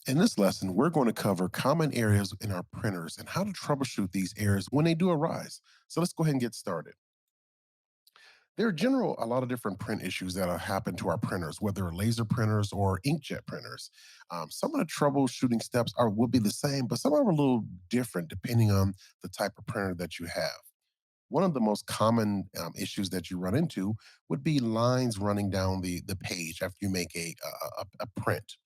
In this lesson, we're going to cover common areas in our printers and how to troubleshoot these errors when they do arise. So let's go ahead and get started. There are a lot of different print issues that happen to our printers, whether laser printers or inkjet printers. Some of the troubleshooting steps will be the same, but some are a little different depending on the type of printer that you have. One of the most common issues that you run into would be lines running down the page after you make a print.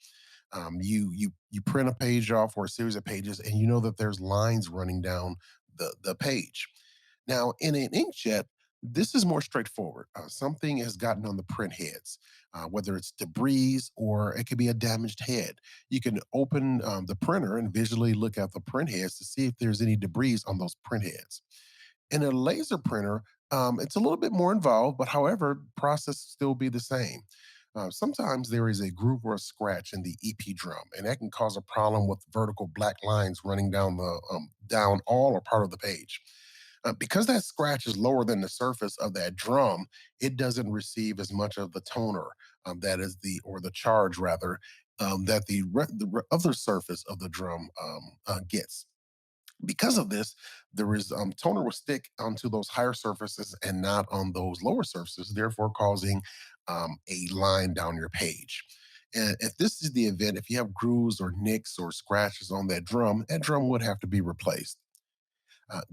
You print a page off or a series of pages, and you know that there's lines running down the page. Now, in an inkjet, this is more straightforward. Something has gotten on the print heads, whether it's debris or it could be a damaged head. You can open the printer and visually look at the print heads to see if there's any debris on those print heads. In a laser printer, it's a little bit more involved, but however, process still be the same. Sometimes there is a groove or a scratch in the EP drum, and that can cause a problem with vertical black lines running down all or part of the page. Because that scratch is lower than the surface of that drum, it doesn't receive as much of the toner that is the charge rather that the other surface of the drum gets. Because of this, there is toner will stick onto those higher surfaces and not on those lower surfaces, therefore causing a line down your page. And if this is the event, if you have grooves or nicks or scratches on that drum would have to be replaced.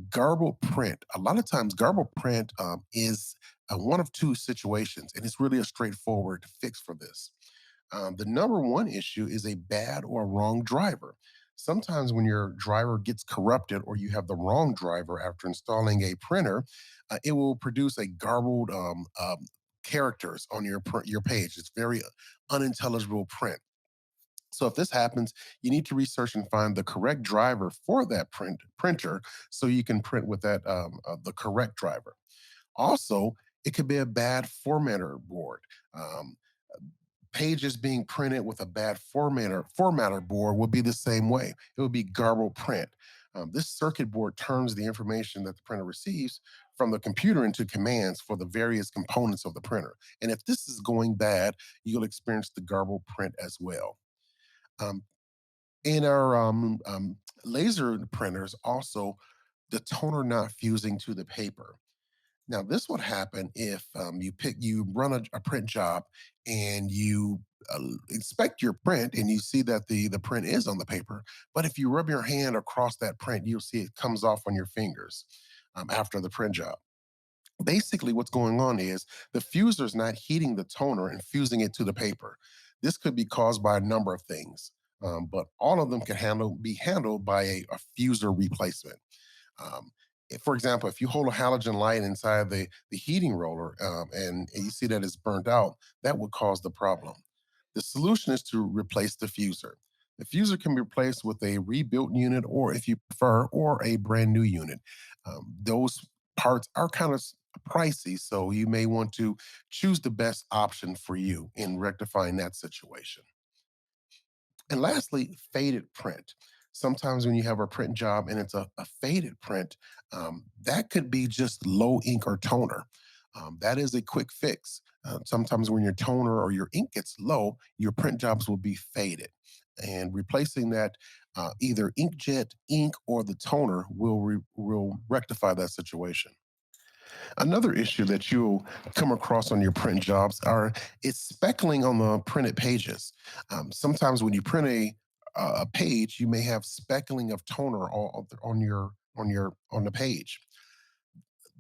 Garbled print. A lot of times, garbled print is one of two situations, and it's really a straightforward fix for this. The number one issue is a bad or wrong driver. Sometimes, when your driver gets corrupted or you have the wrong driver after installing a printer, it will produce a garbled characters on your page. It's very unintelligible print. So if this happens, you need to research and find the correct driver for that printer so you can print with the correct driver. Also, it could be a bad formatter board. Um, Pages being printed with a bad formatter board would be the same way. It would be garbled print. This circuit board turns the information that the printer receives from the computer into commands for the various components of the printer. And if this is going bad, you'll experience the garbled print as well. Um, in our laser printers, also the toner not fusing to the paper. Now, this would happen if you run a print job and you inspect your print and you see that the print is on the paper. But if you rub your hand across that print, you'll see it comes off on your fingers after the print job. Basically, what's going on is the fuser is not heating the toner and fusing it to the paper. This could be caused by a number of things, but all of them can be handled by a fuser replacement. Um, for example, if you hold a halogen light inside the heating roller and you see that it's burnt out, that would cause the problem. The solution is to replace the fuser. The fuser can be replaced with a rebuilt unit, or if you prefer, or a brand new unit. Those parts are kind of pricey, so you may want to choose the best option for you in rectifying that situation. And lastly, faded print. Sometimes when you have a print job and it's a faded print, that could be just low ink or toner. That is a quick fix. Sometimes when your toner or your ink gets low, your print jobs will be faded. And replacing that, either inkjet ink or the toner will rectify that situation. Another issue that you'll come across on your print jobs are it's speckling on the printed pages. Sometimes when you print a page, you may have speckling of toner on the page.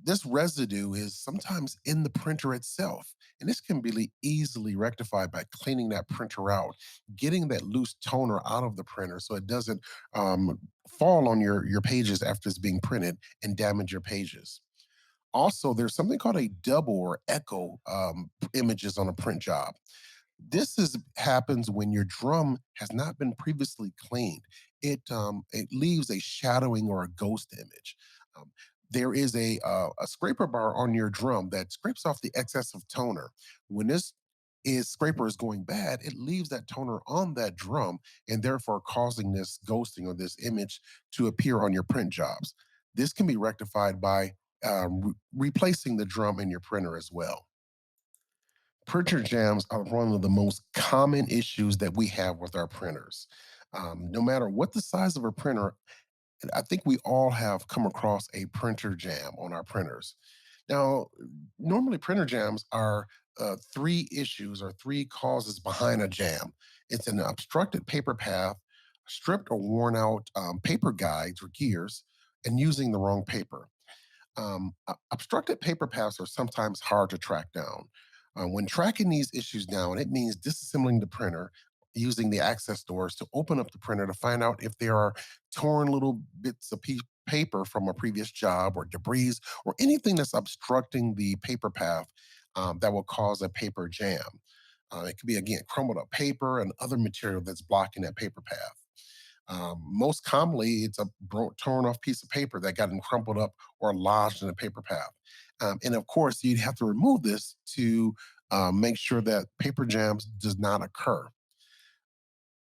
This residue is sometimes in the printer itself, and this can be easily rectified by cleaning that printer out, getting that loose toner out of the printer so it doesn't fall on your pages after it's being printed and damage your pages. Also, there's something called a double or echo images on a print job. This happens when your drum has not been previously cleaned. It leaves a shadowing or a ghost image. Um, there is a scraper bar on your drum that scrapes off the excess of toner. When this is scraper is going bad, it leaves that toner on that drum and therefore causing this ghosting or this image to appear on your print jobs. This can be rectified by replacing the drum in your printer as well. Printer jams are one of the most common issues that we have with our printers. No matter what the size of a printer, and I think we all have come across a printer jam on our printers. Now, normally printer jams are three issues or three causes behind a jam. It's an obstructed paper path, stripped or worn out paper guides or gears, and using the wrong paper. Obstructed paper paths are sometimes hard to track down. When tracking these issues down, it means disassembling the printer using the access doors to open up the printer to find out if there are torn little bits of paper from a previous job or debris or anything that's obstructing the paper path that will cause a paper jam. It could be, again, crumbled up paper and other material that's blocking that paper path. Most commonly, it's a torn off piece of paper that got crumpled up or lodged in a paper path. And of course, you'd have to remove this to make sure that paper jams does not occur.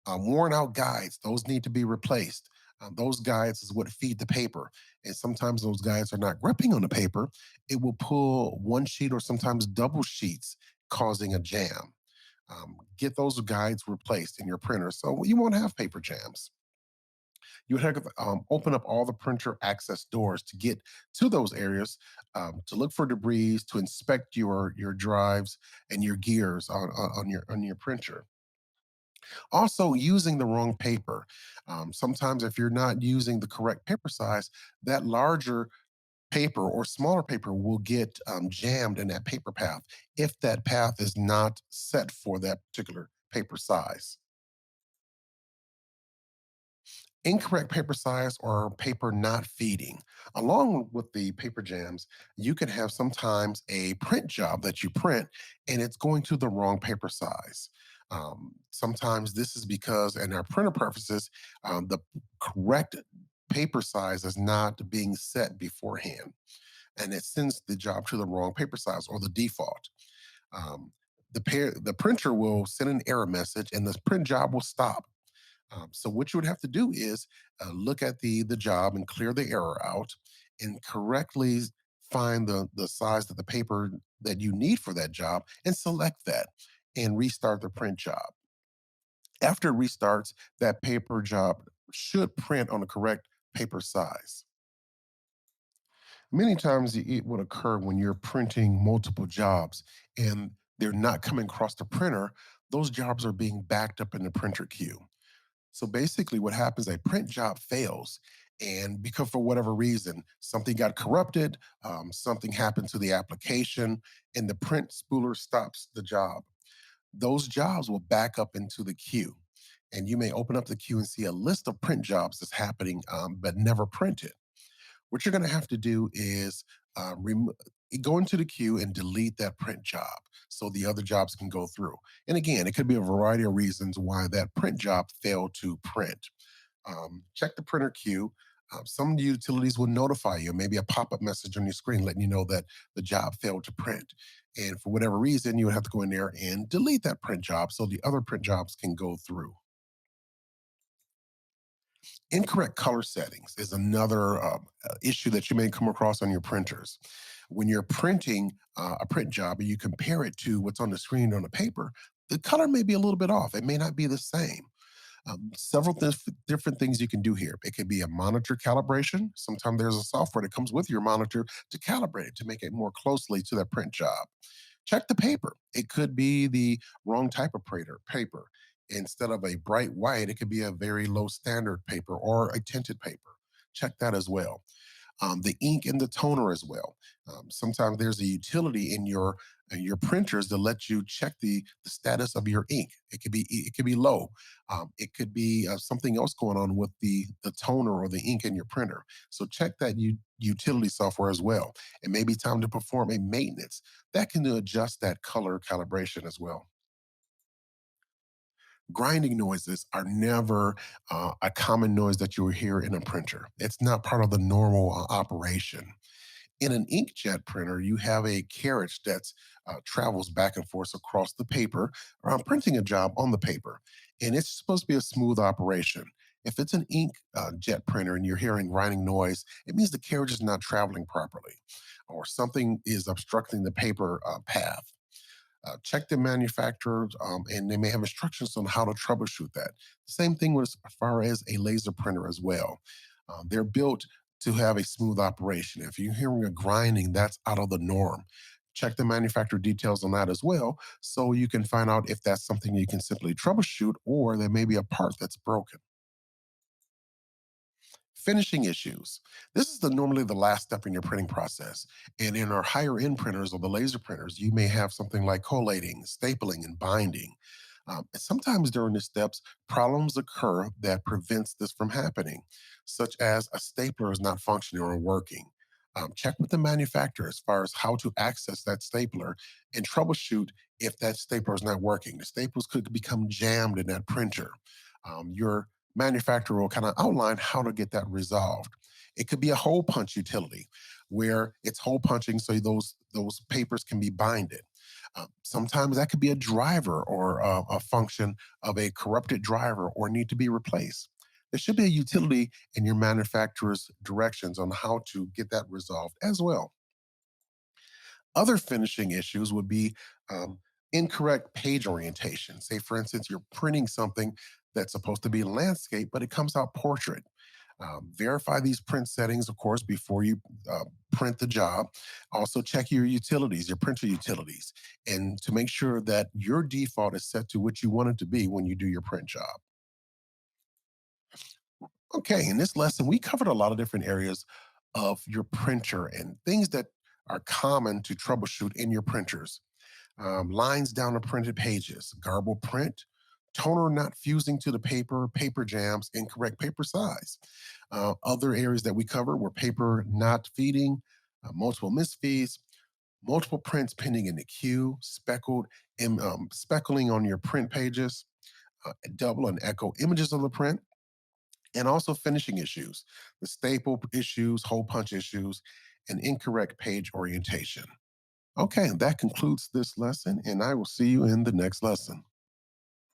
Worn out guides, those need to be replaced. Those guides is what feed the paper. And sometimes those guides are not gripping on the paper. It will pull one sheet or sometimes double sheets, causing a jam. Get those guides replaced in your printer so you won't have paper jams. You would have to open up all the printer access doors to get to those areas, to look for debris, to inspect your drives and your gears on your printer. Also, using the wrong paper. Sometimes, if you're not using the correct paper size, that larger paper or smaller paper will get jammed in that paper path if that path is not set for that particular paper size. Incorrect paper size or paper not feeding. Along with the paper jams, you can have sometimes a print job that you print and it's going to the wrong paper size. Sometimes this is because, in our printer preferences, the correct paper size is not being set beforehand and it sends the job to the wrong paper size or the default. Um, the printer will send an error message and the print job will stop. So what you would have to do is look at the job and clear the error out, and correctly find the size of the paper that you need for that job, and select that, and restart the print job. After it restarts, that paper job should print on the correct paper size. Many times it would occur when you're printing multiple jobs and they're not coming across the printer. Those jobs are being backed up in the printer queue. So basically, what happens, a print job fails. And because for whatever reason, something got corrupted, something happened to the application, and the print spooler stops the job. Those jobs will back up into the queue. And you may open up the queue and see a list of print jobs that's happening, but never printed. What you're going to have to do is go into the queue and delete that print job so the other jobs can go through. And again, it could be a variety of reasons why that print job failed to print. Check the printer queue. Some utilities will notify you, maybe a pop up message on your screen letting you know that the job failed to print. And for whatever reason, you would have to go in there and delete that print job so the other print jobs can go through. Incorrect color settings is another issue that you may come across on your printers. When you're printing a print job and you compare it to what's on the screen on the paper, the color may be a little bit off. It may not be the same. Several different things you can do here. It could be a monitor calibration. Sometimes there's a software that comes with your monitor to calibrate it to make it more closely to that print job. Check the paper. It could be the wrong type of paper. Instead of a bright white, it could be a very low standard paper or a tinted paper. Check that as well. The ink and the toner as well. Sometimes there's a utility in your printers to let you check the status of your ink. It could be low. It could be something else going on with the toner or the ink in your printer. So check that utility software as well. It may be time to perform a maintenance that can adjust that color calibration as well. Grinding noises are never a common noise that you will hear in a printer. It's not part of the normal operation. In an inkjet printer, you have a carriage that travels back and forth across the paper, printing a job on the paper. And it's supposed to be a smooth operation. If it's an ink jet printer and you're hearing grinding noise, it means the carriage is not traveling properly or something is obstructing the paper path. Check the manufacturer, and they may have instructions on how to troubleshoot that. The same thing with as far as a laser printer as well. They're built to have a smooth operation. If you're hearing a grinding, that's out of the norm. Check the manufacturer details on that as well, so you can find out if that's something you can simply troubleshoot or there may be a part that's broken. Finishing issues. This is normally the last step in your printing process. And in our higher end printers or the laser printers, you may have something like collating, stapling, and binding. And sometimes during the steps, problems occur that prevents this from happening, such as a stapler is not functioning or working. Check with the manufacturer as far as how to access that stapler and troubleshoot if that stapler is not working. The staples could become jammed in that printer. Your manufacturer will kind of outline how to get that resolved. It could be a hole punch utility where it's hole punching so those papers can be binded. Sometimes that could be a driver or a function of a corrupted driver or need to be replaced. There should be a utility in your manufacturer's directions on how to get that resolved as well. Other finishing issues would be incorrect page orientation. Say, for instance, you're printing something that's supposed to be landscape, but it comes out portrait. Verify these print settings, of course, before you print the job. Also, check your utilities, your printer utilities, and to make sure that your default is set to what you want it to be when you do your print job. Okay, in this lesson, we covered a lot of different areas of your printer and things that are common to troubleshoot in your printers. Lines down the printed pages, garbled print, toner not fusing to the paper, paper jams, incorrect paper size. Other areas that we covered were paper not feeding, multiple misfeeds, multiple prints pending in the queue, speckling on your print pages, double and echo images of the print, and also finishing issues, the staple issues, hole punch issues, and incorrect page orientation. Okay, that concludes this lesson, and I will see you in the next lesson.